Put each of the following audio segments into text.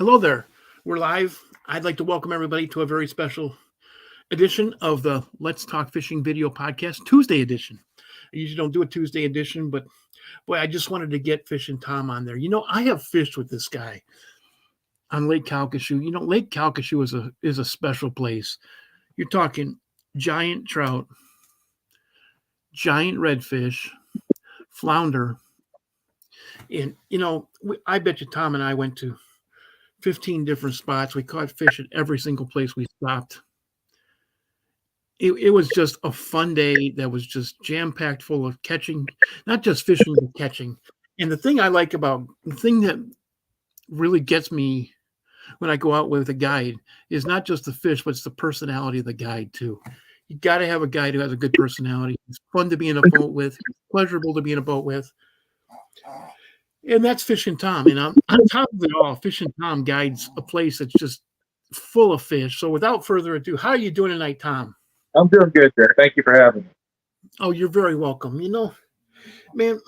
Hello there. We're live. I'd like to welcome everybody to a very special edition of the Let's Talk Fishing video podcast, Tuesday edition. I usually don't do a Tuesday edition, but boy, I just wanted to get Fishing Tom on there. I have fished with this guy on Lake Calcasieu. Lake Calcasieu is a special place. You're talking giant trout, giant redfish, flounder. And, I bet you Tom and I went to 15 different spots. We caught fish at every single place we stopped. It was just a fun day that was just jam-packed full of catching, not just fishing, but catching. And the thing that really gets me when I go out with a guide is not just the fish, but it's the personality of the guide too. You got to have a guide who has a good personality. It's fun to be in a boat with. It's pleasurable to be in a boat with. And that's Fishing Tom. And on top of it all, Fishing Tom guides a place that's just full of fish. So without further ado, how are you doing tonight, Tom? I'm doing good, there. Thank you for having me. Oh, you're very welcome. Man,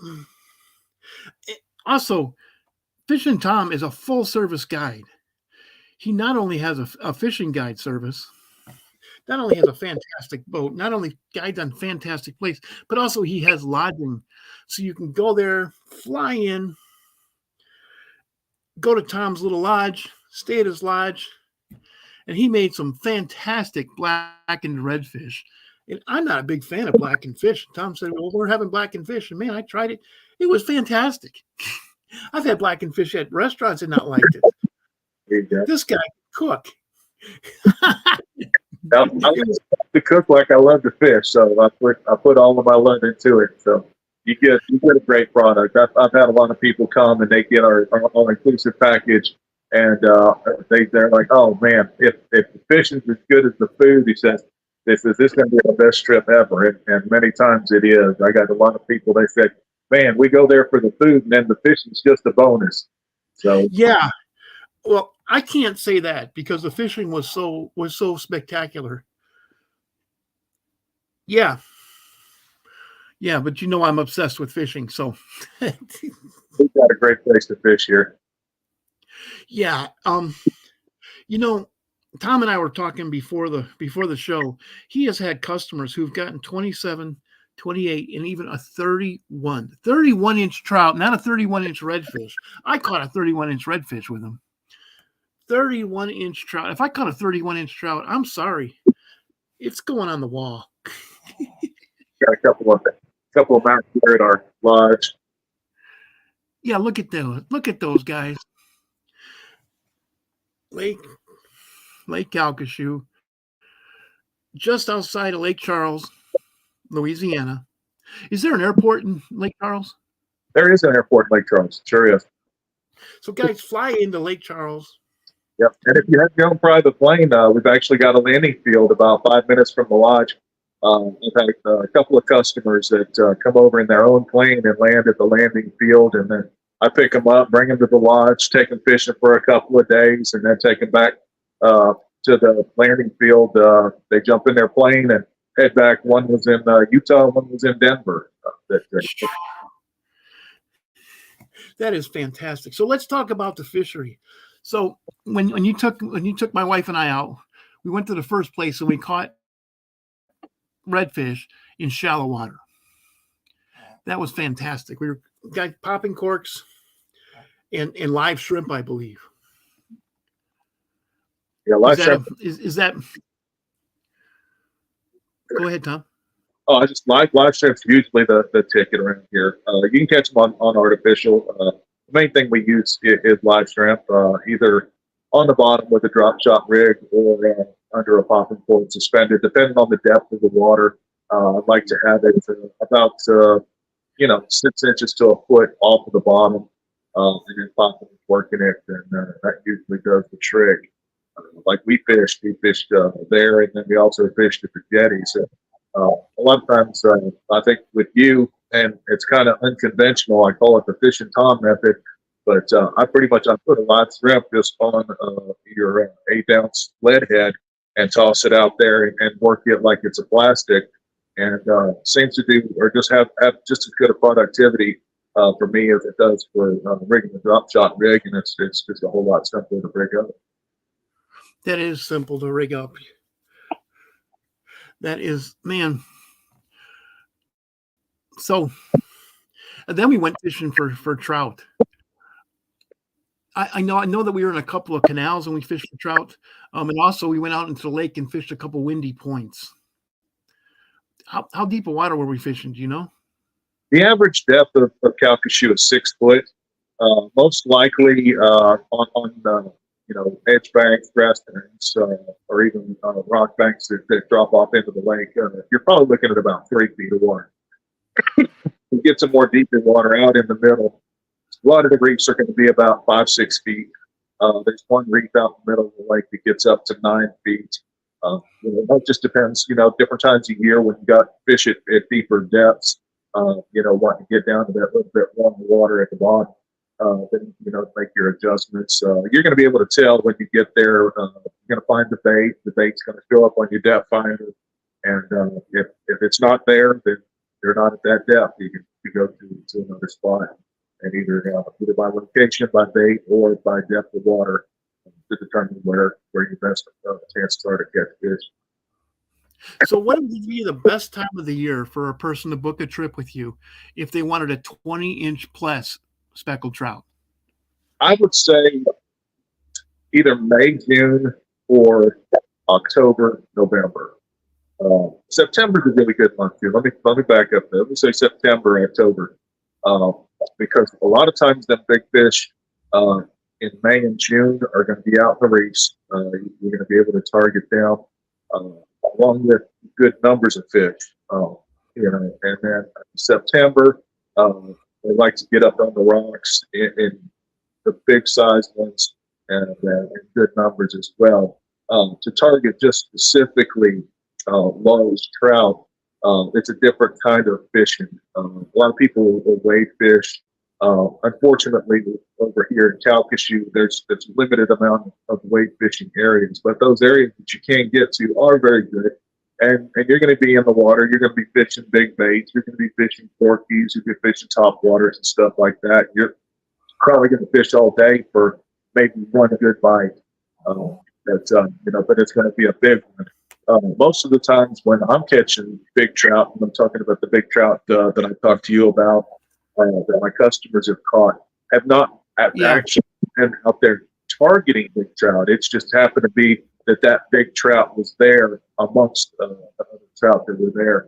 also, Fishing Tom is a full-service guide. He not only has a fishing guide service, not only has a fantastic boat, not only guides on fantastic place, but also he has lodging. So you can go there, fly in, go to Tom's little lodge, stay at his lodge, and he made some fantastic blackened redfish. And I'm not a big fan of blackened fish. Tom said, well, we're having blackened fish. And man, I tried it. It was fantastic. I've had blackened fish at restaurants and not liked it. This guy can cook. I love to cook like I love to fish, so I put all of my love into it. So you get a great product. I've had a lot of people come and they get our all-inclusive package, and they're like, oh man, if the fish is as good as the food, he says, this is going to be the best trip ever, and many times it is. I got a lot of people. They said, man, we go there for the food, and then the fishing is just a bonus. So yeah. Well, I can't say that because the fishing was so spectacular. Yeah, but I'm obsessed with fishing, so we've got a great place to fish here. Yeah, Tom and I were talking before the show. He has had customers who've gotten 27, 28, and even a 31-inch trout, not a 31-inch redfish. I caught a 31-inch redfish with him. 31-inch trout. If I caught a 31-inch trout, I'm sorry. It's going on the wall. Got a couple of mounts here at our lodge. Yeah, look at those. Look at those guys. Lake Calcasieu, just outside of Lake Charles, Louisiana. Is there an airport in Lake Charles? There is an airport in Lake Charles. Sure is. So guys, fly into Lake Charles. Yep. And if you have your own private plane, we've actually got a landing field about 5 minutes from the lodge. We've had a couple of customers that come over in their own plane and land at the landing field, and then I pick them up, bring them to the lodge, take them fishing for a couple of days, and then take them back to the landing field. They jump in their plane and head back. One was in Utah, one was in Denver. That is fantastic. So let's talk about the fishery. So when you took my wife and I out, we went to the first place and we caught redfish in shallow water. That was fantastic. We got popping corks and live shrimp, I believe. Yeah, live shrimp. Is that? Go ahead, Tom. Oh, I just live shrimp's usually the ticket around here. You can catch them on artificial. The main thing we use is live shrimp, either on the bottom with a drop shot rig or under a popping cork suspended, depending on the depth of the water. I'd like to have it about 6 inches to a foot off of the bottom, and then popping and working it, and that usually does the trick. Like we fished there, and then we also fished at the jetty. So a lot of times, I think with you, and it's kind of unconventional. I call it the Fishing Tom method, but I put a live shrimp just on your 8-ounce lead head and toss it out there and work it like it's a plastic, and seems to do or just have just as good a productivity for me as it does for rigging a drop shot rig, and it's just a whole lot simpler to rig up. That is simple to rig up. That is, man. So, and then we went fishing for trout. I know that we were in a couple of canals and we fished for trout, and also we went out into the lake and fished a couple windy points. How deep of water were we fishing? Do you know? The average depth of Calcasieu is 6 foot. Most likely on edge banks, grass banks, or even rock banks that drop off into the lake. You're probably looking at about 3 feet of water. You get some more deeper water out in the middle. A lot of the reefs are going to be about 5-6 feet. There's one reef out in the middle of the lake that gets up to 9 feet. That just depends. Different times of year when you got fish at deeper depths. Wanting to get down to that little bit warmer water at the bottom. Then make your adjustments. You're going to be able to tell when you get there. You're going to find the bait. The bait's going to show up on your depth finder, and if it's not there, then they're not at that depth. You can go to another spot, and either by location, by bait, or by depth of water to determine where your best chances are to catch fish. So what would be the best time of the year for a person to book a trip with you if they wanted a 20-inch plus speckled trout? I would say either May, June, or October, November. September is a really good month too. Let me back up there. Let me say September, October, because a lot of times them big fish in May and June are going to be out in the reefs. You're going to be able to target them along with good numbers of fish. And then September, they like to get up on the rocks in the big sized ones and in good numbers as well. To target just specifically Lowe's trout, it's a different kind of fishing. A lot of people will wade fish. Unfortunately, over here in Calcasieu, there's a limited amount of wade fishing areas, but those areas that you can get to are very good. And you're going to be in the water. You're going to be fishing big baits. You're going to be fishing porkies. You're going to be fishing top waters and stuff like that. You're probably going to fish all day for maybe one good bite. But it's going to be a big one. Most of the times when I'm catching big trout, and I'm talking about the big trout that I talked to you about, that my customers have caught, have not actually been out there targeting big trout. It's just happened to be that big trout was there amongst the other trout that were there,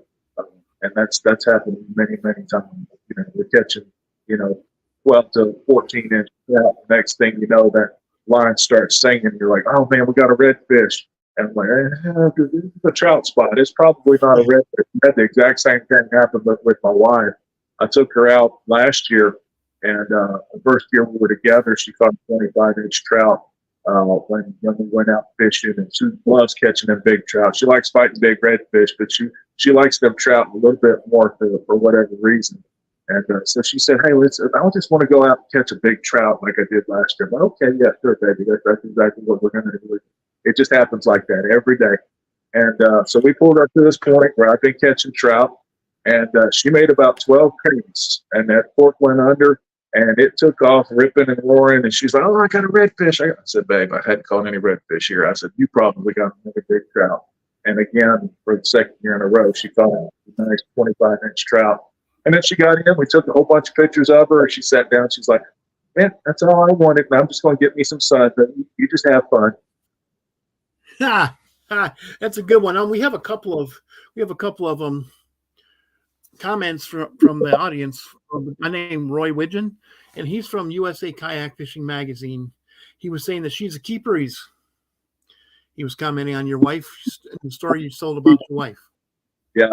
and that's happened many times. We're catching 12 to 14 inch trout. The next thing you know, that line starts singing. You're like, oh man, we got a redfish. And I'm like, this is a trout spot. It's probably not a redfish. The exact same thing happened with my wife. I took her out last year, and the first year we were together, she caught a 25-inch trout when we went out fishing, and she loves catching them big trout. She likes fighting big redfish, but she likes them trout a little bit more for whatever reason. And so she said, hey, I just want to go out and catch a big trout like I did last year. I'm like, okay, yeah, sure, baby. That's exactly what we're going to do. It just happens like that every day. And so we pulled up to this point where I've been catching trout, and she made about 12 pennies, and that fork went under, and it took off ripping and roaring. And she's like, oh, I got a redfish. I said, babe, I hadn't caught any redfish here. I said, you probably got another big trout. And again, for the second year in a row, she caught a nice 25-inch trout. And then she got in. We took a whole bunch of pictures of her. She sat down. She's like, man, that's all I wanted. And I'm just going to get me some sun. But you just have fun. That's a good one. We have a couple of comments from the audience. My name Roy Widgeon, and he's from USA Kayak Fishing Magazine. He was saying that she's a keeper. He was commenting on your wife, the story you told about your wife. Yeah.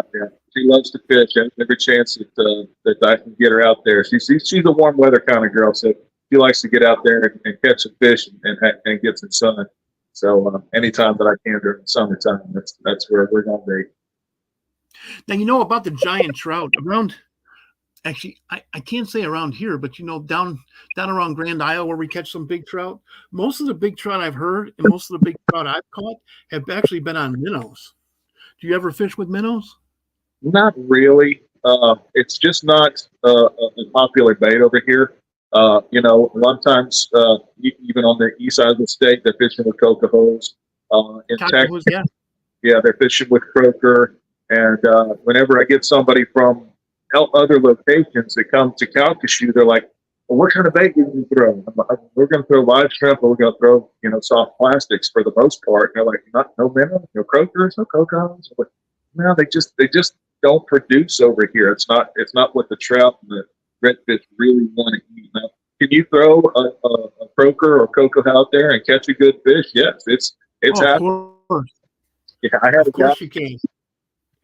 She loves to fish. Every chance that I can get her out there. She's a warm weather kind of girl, so she likes to get out there and catch some fish and get some sun. So anytime that I can during the summertime, that's where we're going to be. Now, about the giant trout around. Actually, I can't say around here, but down around Grand Isle where we catch some big trout. Most of the big trout I've heard and most of the big trout I've caught have actually been on minnows. Do you ever fish with minnows? Not really. It's just not a popular bait over here. A lot of times, even on the east side of the state, they're fishing with coca hose. In Texas, Cockatoos, yeah. yeah, they're fishing with croaker. And whenever I get somebody from other locations that come to Calcasieu, they're like, well, what kind of bait do you throw? We're going to throw live shrimp, or we're going to throw, soft plastics for the most part. And they're like, no minnow, no croakers, no coconuts. No, they just don't produce over here. It's not what the trout and the redfish really want to eat. Now, can you throw a croaker or coco out there and catch a good fish? Yes, it's Oh, of happening. course. Yeah, I had a Of guy. course you can.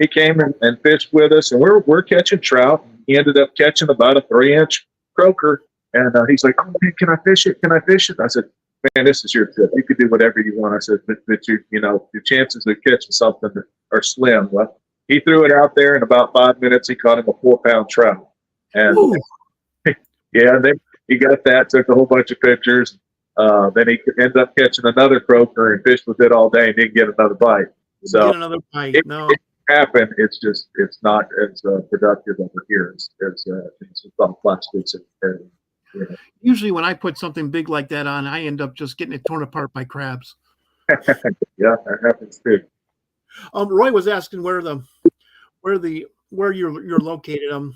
He came and fished with us, and we're catching trout. He ended up catching about a 3-inch croaker, and he's like, "Oh man, can I fish it? Can I fish it?" I said, "Man, this is your trip. You could do whatever you want." I said, "But your chances of catching something are slim." Well, he threw it out there in about 5 minutes. He caught him a 4-pound trout, and Ooh, yeah, then he got that. Took a whole bunch of pictures. Then he ended up catching another croaker and fished with it all day and didn't get another bite. So get another bite. it, No. it happen. It's not as productive over here as some plastics and Usually when I put something big like that on, I end up just getting it torn apart by crabs. yeah, that happens too. Roy was asking where you're located.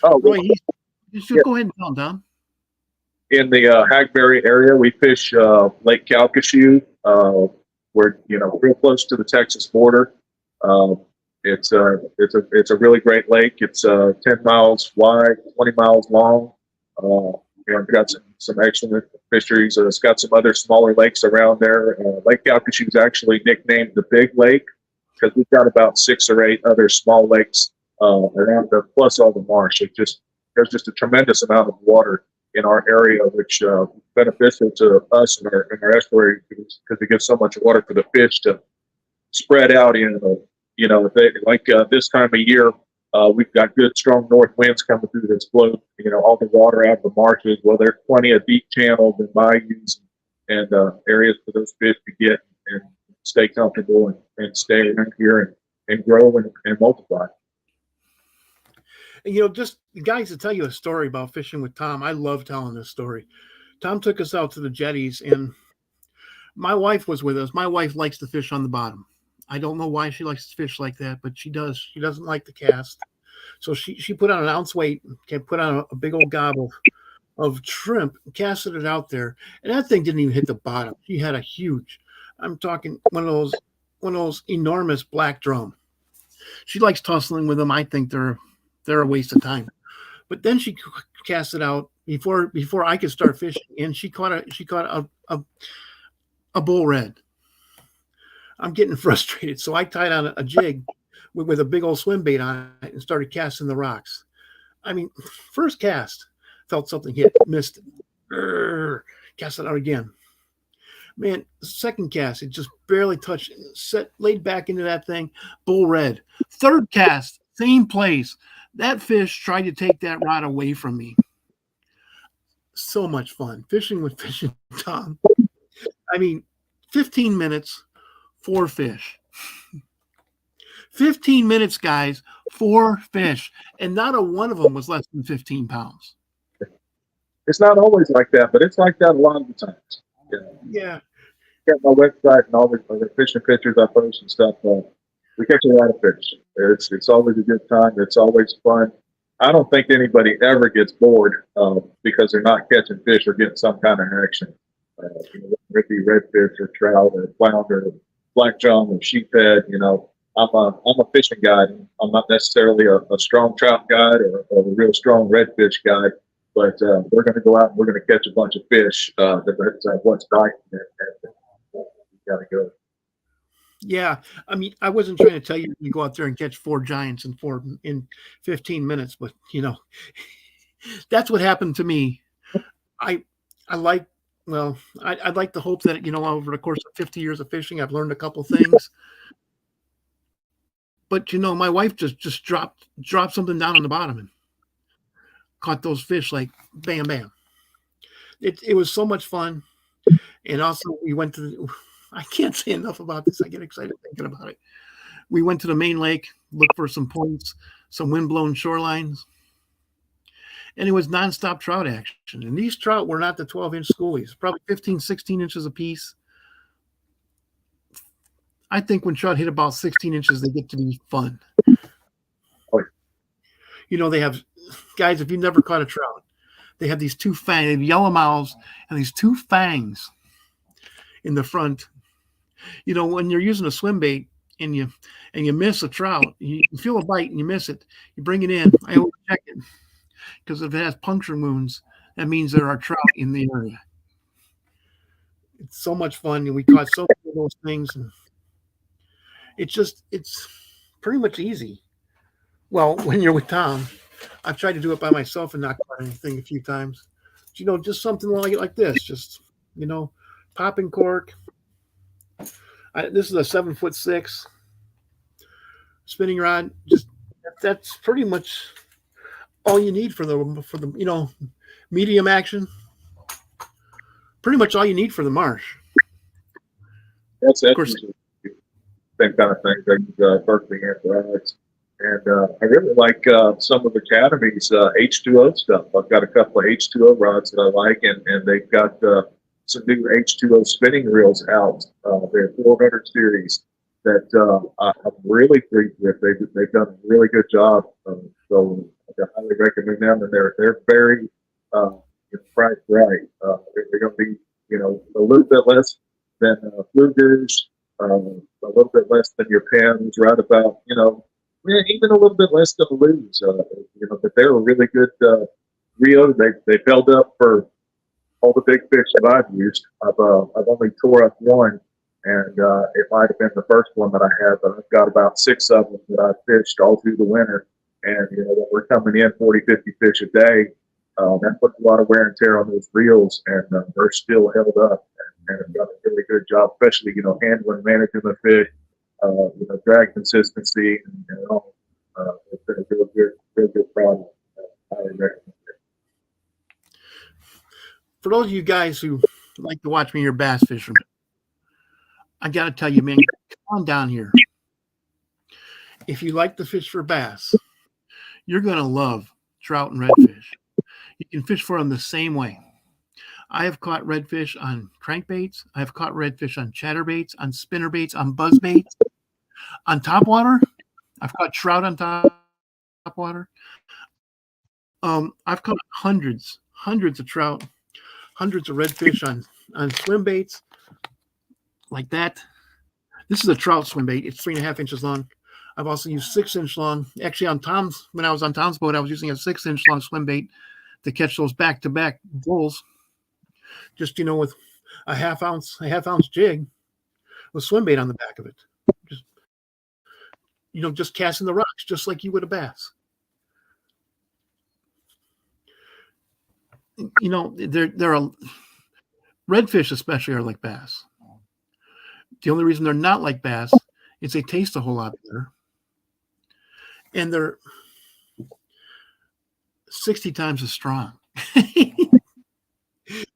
Oh, Roy, you should yeah, go ahead and tell him, Tom. in the Hackberry area, we fish Lake Calcasieu. We're real close to the Texas border. Uh, it's a really great lake. It's 10 miles wide, 20 miles long. And we've got some excellent fisheries. It's got some other smaller lakes around there. Lake Calcasieu is actually nicknamed the Big Lake because we've got about 6 or 8 other small lakes around there, plus all the marsh. There's just a tremendous amount of water in our area, which is beneficial to us in our estuary because it gives so much water for the fish to spread out in. This time of year, we've got good strong north winds coming through that's blow all the water out of the marshes. Well, there's plenty of deep channels and bayous and areas for those fish to get and stay comfortable and stay in here and grow and multiply. And just guys, to tell you a story about fishing with Tom, I love telling this story. Tom took us out to the jetties, and my wife was with us. My wife likes to fish on the bottom. I don't know why she likes to fish like that, but she does. She doesn't like the cast. So she put on an ounce weight, put on a big old gobble of shrimp, casted it out there, and that thing didn't even hit the bottom. She had a huge, I'm talking one of those enormous black drum. She likes tussling with them. I think they're a waste of time. But then she cast it out before I could start fishing, and she caught a bull red. I'm getting frustrated, so I tied on a jig with a big old swim bait on it and started casting the rocks. I mean, first cast, felt something hit, missed it. Cast it out again. Man, second cast, it just barely touched, laid back into that thing, bull red. Third cast, same place. That fish tried to take that rod away from me. So much fun fishing with Fishing Tom. I mean, 15 minutes, 4 fish. 15 minutes, guys, 4 fish, and not a one of them was less than 15 pounds. It's not always like that, but it's like that a lot of the times. Yeah. Got my website and all the fishing pictures I post and stuff. We catch a lot of fish. It's always a good time. It's always fun. I don't think anybody ever gets bored because they're not catching fish or getting some kind of action. Whether it be redfish or trout or flounder or black drum or sheephead. I'm a fishing guide. I'm not necessarily a strong trout guide or a real strong redfish guide, but we're going to go out and we're going to catch a bunch of fish. That's what's biting it. You got to go. Yeah, I mean, I wasn't trying to tell you go out there and catch 4 giants in 15 minutes, but that's what happened to me. I'd like to hope that over the course of 50 years of fishing, I've learned a couple things. But my wife just dropped something down on the bottom and caught those fish like bam bam. It was so much fun, and also we went to. I can't say enough about this. I get excited thinking about it. We went to the main lake, looked for some points, some wind-blown shorelines, and it was nonstop trout action. And these trout were not the 12-inch schoolies, probably 15, 16 inches apiece. I think when trout hit about 16 inches, they get to be fun. You know, they have, guys, if you've never caught a trout, they have these two fangs, they have yellow mouths and these two fangs in the front. You know, when you're using a swim bait and you miss a trout, you feel a bite and you miss it, you bring it in. I always check it, because if it has puncture wounds, that means there are trout in the area. It's so much fun, and we caught so many of those things, and it's pretty much easy. Well, when you're with Tom, I've tried to do it by myself and not caught anything a few times. But, you know, just something like this, just, you know, popping cork. This is a 7'6" spinning rod. Just that's pretty much all you need for the you know, medium action. Pretty much all you need for the marsh. That's of course same kind of thing. Berkeley and rods, and I really like some of Academy's H2O stuff. I've got a couple of H2O rods that I like, and they've got some new H2O spinning reels out. They're 400 series that I'm really pleased with. They've done a really good job. So I highly recommend them, and they're very priced right. They're going to be, you know, a little bit less than flounders, a little bit less than your pens, right about, you know, even a little bit less than Lou's. You know, but they're a really good reel. They've held up for all the big fish that I've used. I've only tore up one, and it might have been the first one that I had, but I've got about 6 of them that I've fished all through the winter. And, you know, when we're coming in 40, 50 fish a day, that puts a lot of wear and tear on those reels, and they're still held up and have done a really good job, especially, you know, handling, managing the fish, you know, drag consistency, and all. It's been a real good product. I recommend it. For those of you guys who like to watch me, your bass fishermen, I got to tell you, man, come on down here. If you like to fish for bass, you're going to love trout and redfish. You can fish for them the same way. I have caught redfish on crankbaits. I have caught redfish on chatterbaits, on spinnerbaits, on buzzbaits, on topwater. I've caught trout on topwater. I've caught hundreds of trout, hundreds of redfish on swim baits like that. This is a trout swim bait. It's 3.5 inches long. I've also used 6-inch long. Actually, when I was on Tom's boat, I was using a 6-inch long swim bait to catch those back-to-back bulls. Just, you know, with a half ounce jig with swim bait on the back of it. Just, you know, just casting the rocks, just like you would a bass. You know, they're redfish especially are like bass. The only reason they're not like bass is they taste a whole lot better, and they're 60 times as strong.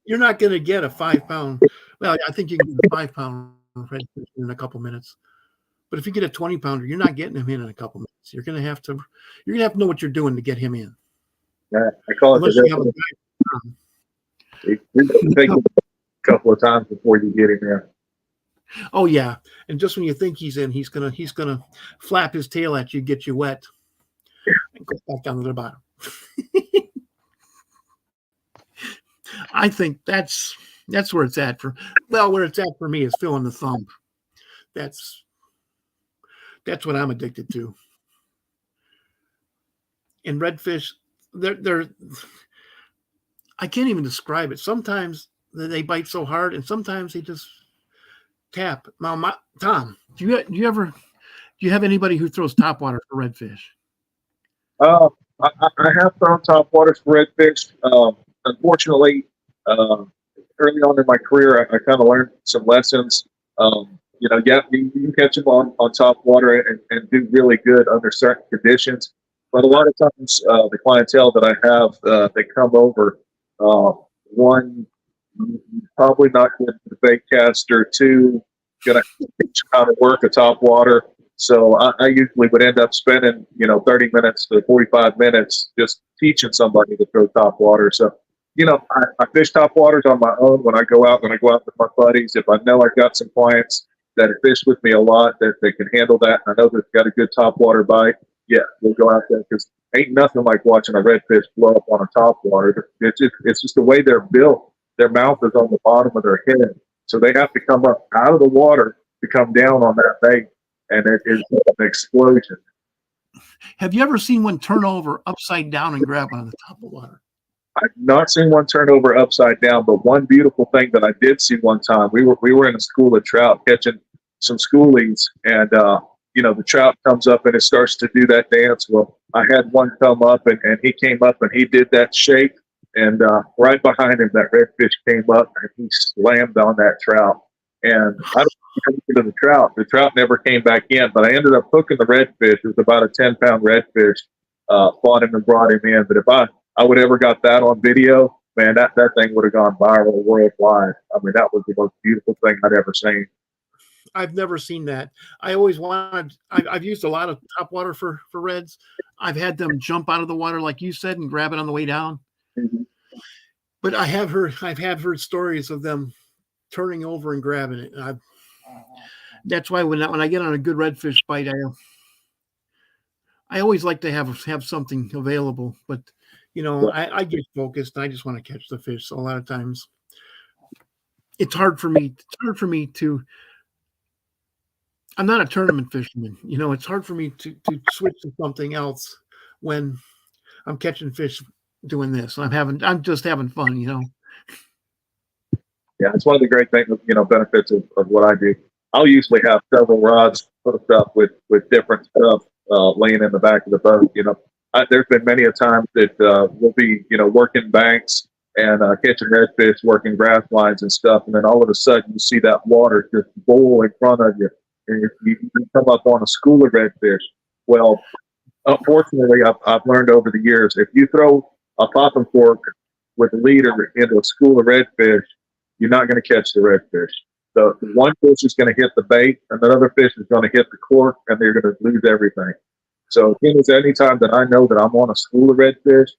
You're not going to get a 5-pound. Well, I think you can get a 5-pound redfish in a couple minutes. But if you get a 20-pounder, you're not getting him in a couple minutes. You're going to have to know what you're doing to get him in. Yeah, I call it it take a couple of times before you get him in. Oh yeah, and just when you think he's in, he's gonna flap his tail at you, get you wet, and go back down to the bottom. I think that's where it's at where it's at for me is filling the thumb. That's what I'm addicted to. And redfish, they're I can't even describe it. Sometimes they bite so hard, and sometimes they just tap. Now, Tom, do you have anybody who throws topwater for redfish? I have thrown topwaters for redfish. Unfortunately, early on in my career, I kind of learned some lessons. You know, yeah, you can catch them on topwater and do really good under certain conditions. But a lot of times, the clientele that I have, they come over. One, probably not good for the bait caster. Two, gonna teach how to work a top water. So I usually would end up spending, 30 minutes to 45 minutes just teaching somebody to throw top water. So, I fish top waters on my own when I go out with my buddies. If I know I've got some clients that have fished with me a lot that they can handle that, and I know they've got a good top water bite, yeah, we'll go out there because ain't nothing like watching a redfish blow up on a top water. It's just the way they're built. Their mouth is on the bottom of their head, so they have to come up out of the water to come down on that bait, and it is an explosion. Have you ever seen one turn over upside down and grab on the top of water? I've not seen one turn over upside down, but one beautiful thing that I did see one time, we were in a school of trout catching some schoolies, and the trout comes up and it starts to do that dance. Well, I had one come up, and he came up and he did that shake, and right behind him, that redfish came up and he slammed on that trout. And I don't know the trout. The trout never came back in, but I ended up hooking the redfish. It was about a 10-pound redfish. Fought him and brought him in. But if I would ever got that on video, man, that thing would have gone viral worldwide. I mean, that was the most beautiful thing I'd ever seen. I've never seen that. I always wanted. I've used a lot of top water for reds. I've had them jump out of the water, like you said, and grab it on the way down. Mm-hmm. But I've heard stories of them turning over and grabbing it. And that's why when I get on a good redfish bite, I always like to have something available. But I get focused. And I just want to catch the fish. So a lot of times, it's hard for me. It's hard for me to. I'm not a tournament fisherman. It's hard for me to switch to something else when I'm catching fish doing this. I'm just having fun. Yeah, it's one of the great things, benefits of what I do. I'll usually have several rods hooked up with different stuff laying in the back of the boat. There's been many a time that we'll be, working banks and catching redfish, working grass lines and stuff, and then all of a sudden you see that water just boil in front of you, and you can come up on a school of redfish. Well, unfortunately, I've learned over the years, if you throw a popping cork with a leader into a school of redfish, you're not going to catch the redfish. The one fish is going to hit the bait, and the other fish is going to hit the cork, and they're going to lose everything. So, any time that I know that I'm on a school of redfish,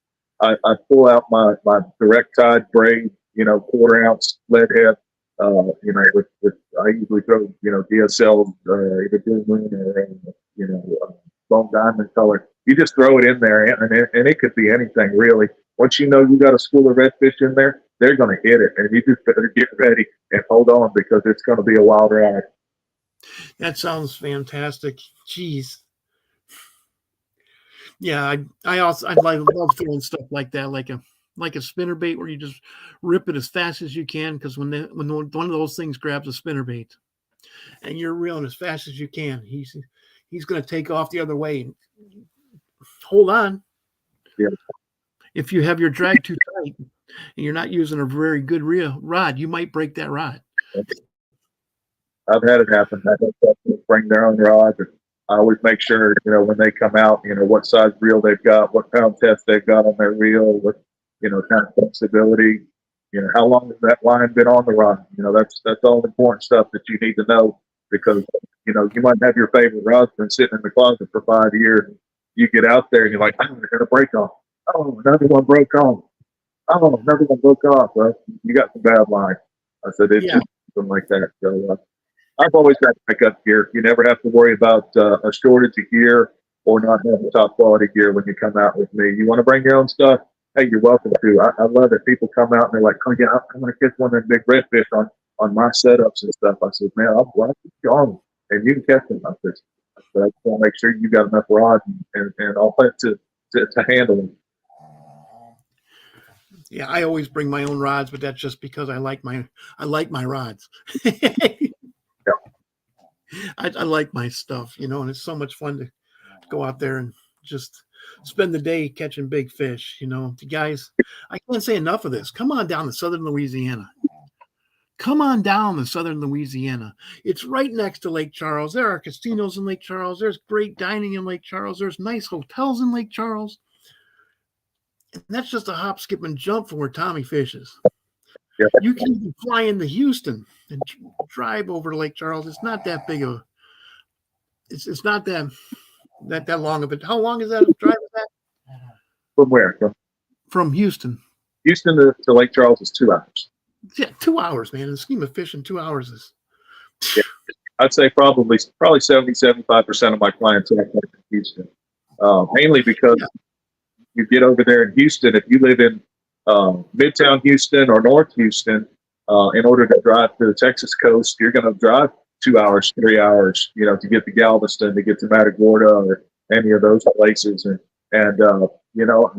I pull out my direct tide braid, 1/4 ounce lead head. With I usually throw, DSL, either blue moon or bone diamond color. You just throw it in there, and it could be anything really. Once you know you got a school of redfish in there, they're going to hit it, and you just better get ready and hold on because it's going to be a wild ride. That sounds fantastic. Jeez. Yeah, I love throwing stuff like that, like a spinner bait where you just rip it as fast as you can, because when one of those things grabs a spinner bait and you're reeling as fast as you can, he's going to take off the other way. Hold on. Yeah. If you have your drag too tight and you're not using a very good rod, you might break that rod. I've had it happen. I think people bring their own rod. I always make sure, when they come out, what size reel they've got, what pound test they've got on their reel, what, kind of flexibility, how long has that line been on the rod? That's all important stuff that you need to know, because, you might have your favorite rod's been sitting in the closet for 5 years. You get out there and you're like, oh, they're going to break off. Oh, another one broke off. Oh, another one broke off. Well, you got some bad line. I said, it's just something like that. So, I've always got backup gear. You never have to worry about a shortage of gear or not having top quality gear when you come out with me. You want to bring your own stuff? Hey, you're welcome to. I love it. People come out and they're like, oh, yeah, I'm going to catch one of them big redfish on my setups and stuff. I said, man, I'll blast you on them, and you can catch them. I just want to make sure you got enough rods and all that to handle them. Yeah, I always bring my own rods, but that's just because I like my rods. I like my stuff, and it's so much fun to go out there and just spend the day catching big fish. You guys, I can't say enough of this. Come on down to Southern Louisiana. Come on down to Southern Louisiana. It's right next to Lake Charles. There are casinos in Lake Charles. There's great dining in Lake Charles. There's nice hotels in Lake Charles. And that's just a hop, skip, and jump from where Tommy fishes. Yeah. You can even fly into Houston and drive over to Lake Charles. It's not that big of it's not that long of it. How long is that drive? Is that From where? from Houston? Houston to Lake Charles is 2 hours. Yeah, 2 hours, man. In the scheme of fishing, 2 hours is. Yeah. I'd say probably 70, 75% of my clients are from Houston. Mainly because Yeah. you get over there in Houston, if you live in Midtown Houston or North Houston, in order to drive to the Texas coast, you're going to drive 2 hours, 3 hours, to get to Galveston, to get to Matagorda or any of those places. And I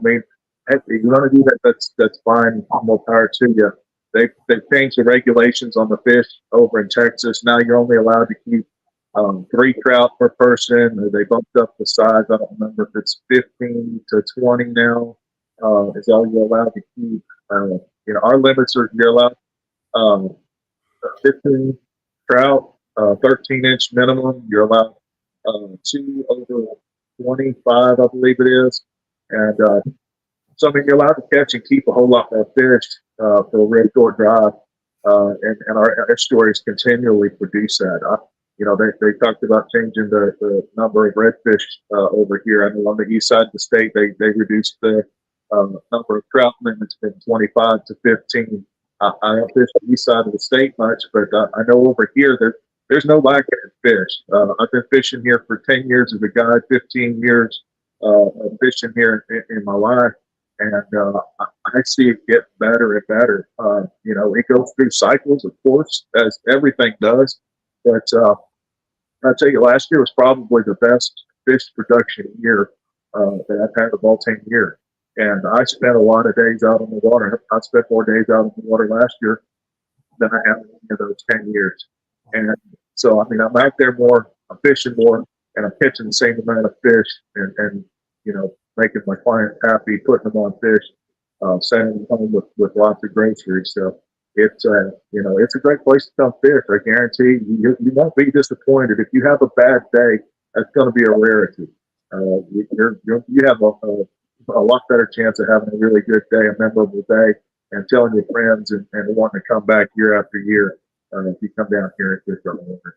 mean, if you want to do that, that's fine. More power to you. They've changed the regulations on the fish over in Texas. Now you're only allowed to keep 3 trout per person. They bumped up the size. I don't remember if it's 15 to 20 now. Is all you're allowed to keep. Our limits are you're allowed 15 trout, 13-inch minimum. You're allowed 2 over 25, I believe it is. And so, I mean, you're allowed to catch and keep a whole lot more fish for a red short drive. And our estuaries continually produce that. They talked about changing the number of redfish over here. I know on the east side of the state, they reduced the number of trout limits from 25 to 15. I don't fish the east side of the state much, but I know over here there's no lack of fish. I've been fishing here for 10 years as a guide, 15 years of fishing here in my life. And I see it get better and better. It goes through cycles, of course, as everything does. But I tell you, last year was probably the best fish production year that I've had of all 10 years. And I spent a lot of days out on the water. I spent more days out on the water last year than I have in those 10 years. And so, I mean, I'm out there more, I'm fishing more, and I'm catching the same amount of fish and making my clients happy, putting them on fish, sending them home with lots of groceries. So it's a great place to come fish. I guarantee you won't be disappointed. If you have a bad day, that's going to be a rarity. You have a lot better chance of having a really good day, a memorable day, and telling your friends and wanting to come back year after year if you come down here and fish our water.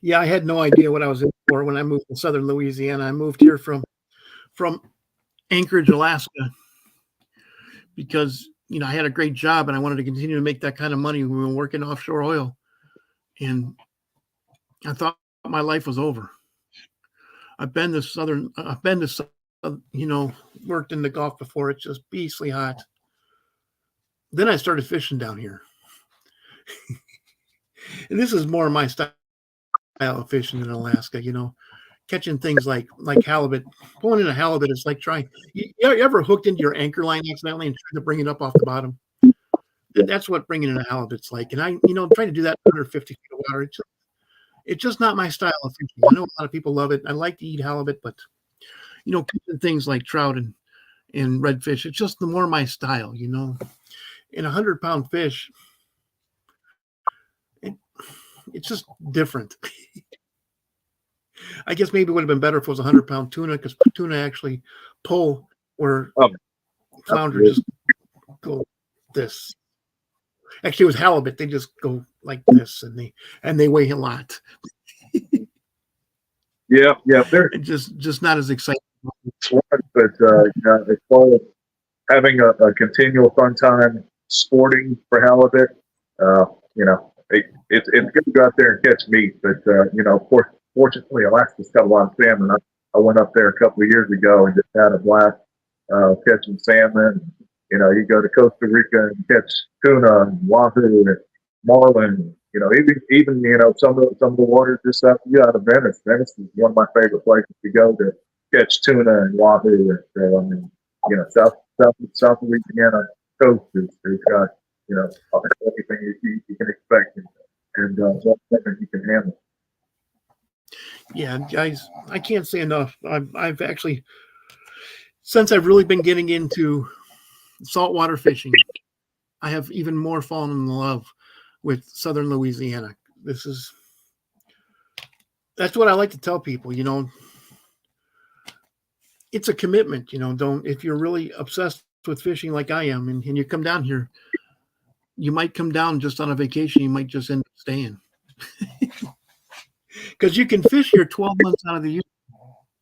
Yeah, I had no idea what I was in for when I moved to southern Louisiana. I moved here from Anchorage, Alaska, because I had a great job and I wanted to continue to make that kind of money. We were working offshore oil, and I thought my life was over. I've been to worked in the Gulf before. It's just beastly hot. Then I started fishing down here, and this is more my style of fishing in Alaska. Catching things like halibut. Pulling in a halibut is like trying. You ever hooked into your anchor line accidentally and tried to bring it up off the bottom? That's what bringing in a halibut's like. And I, trying to do that under 50 feet of water. It's just not my style of fishing. I know a lot of people love it. I like to eat halibut, but catching things like trout and redfish, it's just more my style. In 100-pound fish, it's just different. I guess maybe it would have been better if it was 100-pound tuna, because tuna actually pull where flounder just go this. Actually, it was halibut. They just go like this, and they weigh a lot. Yeah, they're just not as exciting. But as far as having a continual fun time sporting for halibut, it's good to go out there and catch meat. But of course, fortunately, Alaska's got a lot of salmon. I went up there a couple of years ago and just had a blast catching salmon. You go to Costa Rica and catch tuna and wahoo and marlin. Even some of the waters just out of Venice. Venice is one of my favorite places to go to catch tuna and wahoo. And so, I mean, South Louisiana coast has got everything you can expect, and something you can handle. Yeah, guys, I can't say enough. I've actually, since I've really been getting into saltwater fishing, I have even more fallen in love with southern Louisiana. That's what I like to tell people. It's a commitment. If you're really obsessed with fishing like I am, and you come down here, you might come down just on a vacation. You might just end up staying. because you can fish here 12 months out of the year.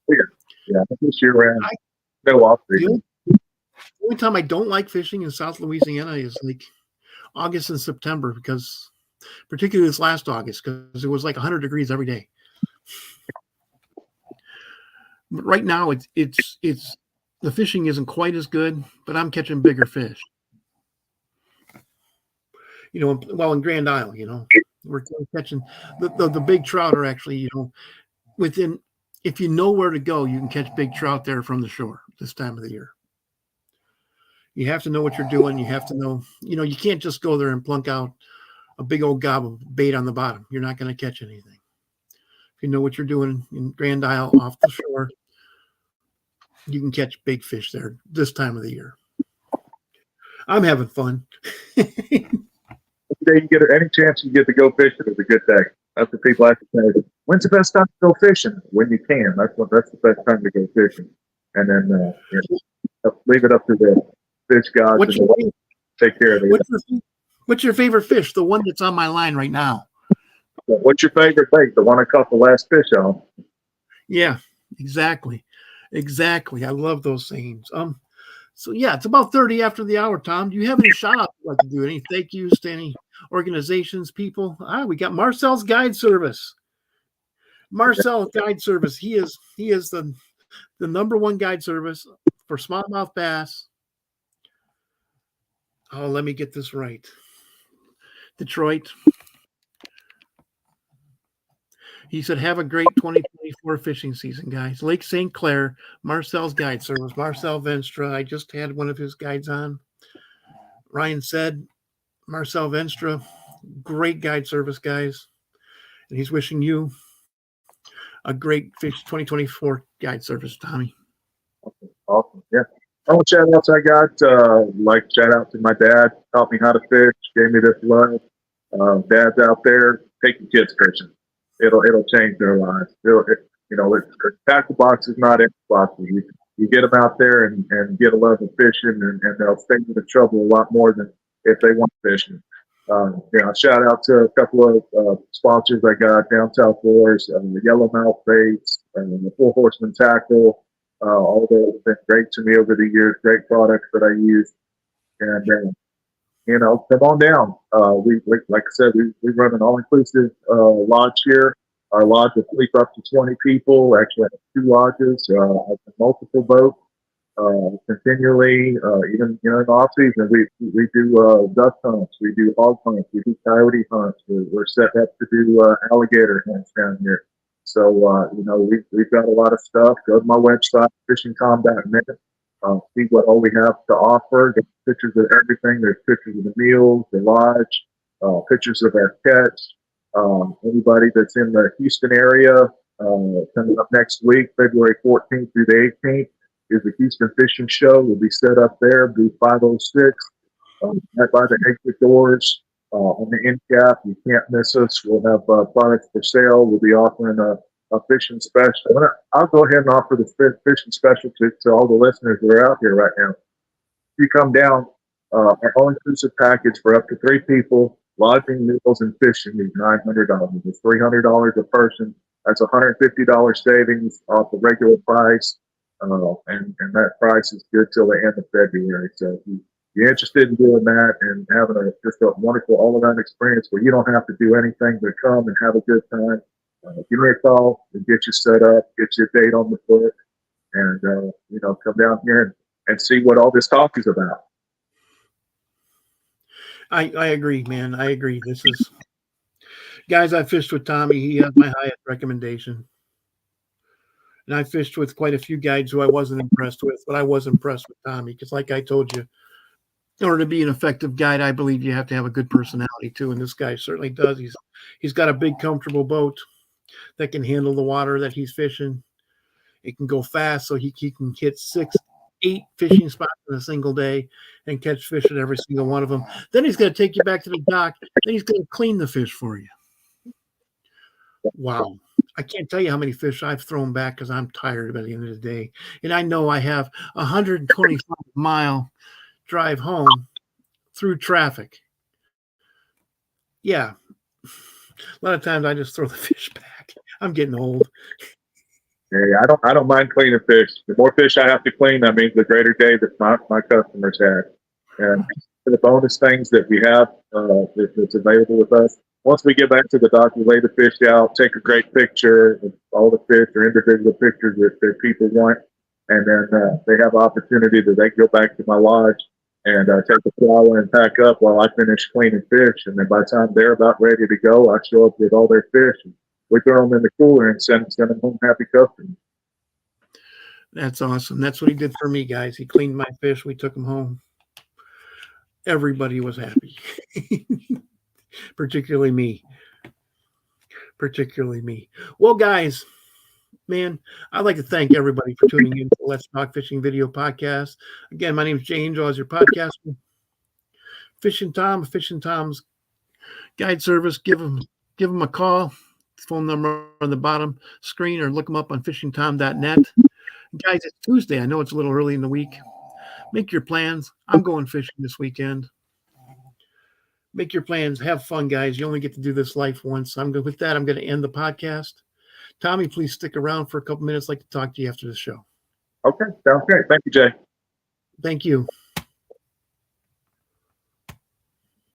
Yeah, this year round, I, no off the season. only time I don't like fishing in South Louisiana is like August and September, because particularly this last August, because it was like 100 degrees every day. But right now, it's the fishing isn't quite as good, but I'm catching bigger fish. Well, in Grand Isle, we're catching the big trout are actually, within, if you know where to go, you can catch big trout there from the shore this time of the year. You have to know what you're doing. You have to know, you can't just go there and plunk out a big old gob of bait on the bottom. You're not going to catch anything. If you know what you're doing in Grand Isle off the shore, you can catch big fish there this time of the year. I'm having fun. Any chance you get to go fishing is a good day. That's what people have to say. When's the best time to go fishing? When you can. That's the best time to go fishing. And then leave it up to the fish gods and take care of it. What's your favorite fish? The one that's on my line right now. What's your favorite bait? The one I caught the last fish on. Yeah, exactly. I love those sayings. So yeah, it's about 30 after the hour, Tom. Do you have any shout outs you'd like to do? Any thank yous to any organizations, people? We got Marcel's Guide Service. Marcel Guide Service. He is the number one guide service for smallmouth bass. Oh, let me get this right. Detroit. He said, have a great 2024 fishing season, guys. Lake St. Clair, Marcel's Guide Service. Marcel Venstra. I just had one of his guides on. Ryan said, Marcel Venstra, great guide service, guys. And he's wishing you a great fish 2024 guide service, Tommy. Awesome. Yeah. All the shout outs I got, shout out to my dad, taught me how to fish, gave me this love. Dads out there, take your kids fishing. It'll change their lives. Tackle box is not Xbox. You get them out there and get a love of fishing, and they'll stay in the trouble a lot more than if they want fishing. Shout out to a couple of sponsors I got, Down South Wars, the Yellowmouth Baits, and the Four Horsemen Tackle. All those have been great to me over the years, great products that I use. And, come on down. Like I said, we run an all-inclusive lodge here. Our lodge will sleep up to 20 people. Actually, I have 2 lodges, multiple boats. Continually, even in off season, we do duck hunts, we do hog hunts, we do coyote hunts. We're set up to do alligator hunts down here. So we've got a lot of stuff. Go to my website, fishingcom.net. See what all we have to offer. Get pictures of everything. There's pictures of the meals, the lodge, pictures of our catch. Anybody that's in the Houston area, coming up next week, February 14th through the 18th, is the Houston Fishing Show. We'll be set up there, booth 506, right by the exit doors on the end cap. You can't miss us. We'll have products for sale. We'll be offering a fishing special. I'll go ahead and offer the fishing special to all the listeners that are out here right now. If you come down, our all-inclusive package for up to 3 people, lodging, meals, and fishing is $900. It's $300 a person. That's $150 savings off the regular price. And that price is good till the end of February. So if you're interested in doing that and having just a wonderful all-around experience where you don't have to do anything but come and have a good time, give me a call and get you set up, get your date on the book, and come down here and see what all this talk is about. I agree, man. I agree. This is, guys, I fished with Tommy. He has my highest recommendation. And I fished with quite a few guides who I wasn't impressed with, but I was impressed with Tommy because, like I told you, in order to be an effective guide, I believe you have to have a good personality too, and this guy certainly does. He's got a big, comfortable boat that can handle the water that he's fishing. It can go fast, so he can hit 6, 8 fishing spots in a single day and catch fish at every single one of them. Then he's going to take you back to the dock. Then he's going to clean the fish for you. Wow. I can't tell you how many fish I've thrown back because I'm tired by the end of the day. And I know I have a 125-mile drive home through traffic. Yeah. A lot of times I just throw the fish back. I'm getting old. Yeah, I don't mind cleaning fish. The more fish I have to clean, that means the greater day that my customers have. And the bonus things that we have that's available with us. Once we get back to the dock, we lay the fish out, take a great picture of all the fish or individual pictures that people want, and then they have opportunity that they can go back to my lodge and take a shower and pack up while I finish cleaning fish. And then by the time they're about ready to go, I show up with all their fish. And we throw them in the cooler and send them home happy customers. That's awesome. That's what he did for me, guys. He cleaned my fish. We took them home. Everybody was happy, particularly me. Particularly me. Well, guys, man, I'd like to thank everybody for tuning in to Let's Talk Fishing Video Podcast. Again, my name is Jay Angel as your podcaster. Fishing Tom's guide service. Give him a call. Phone number on the bottom screen, or look him up on fishingtom.net. Guys, it's Tuesday. I know it's a little early in the week. Make your plans. I'm going fishing this weekend. Make your plans. Have fun, guys. You only get to do this life once. With that, I'm going to end the podcast. Tommy, please stick around for a couple minutes. I'd like to talk to you after the show. Okay, sounds great. Thank you, Jay. Thank you.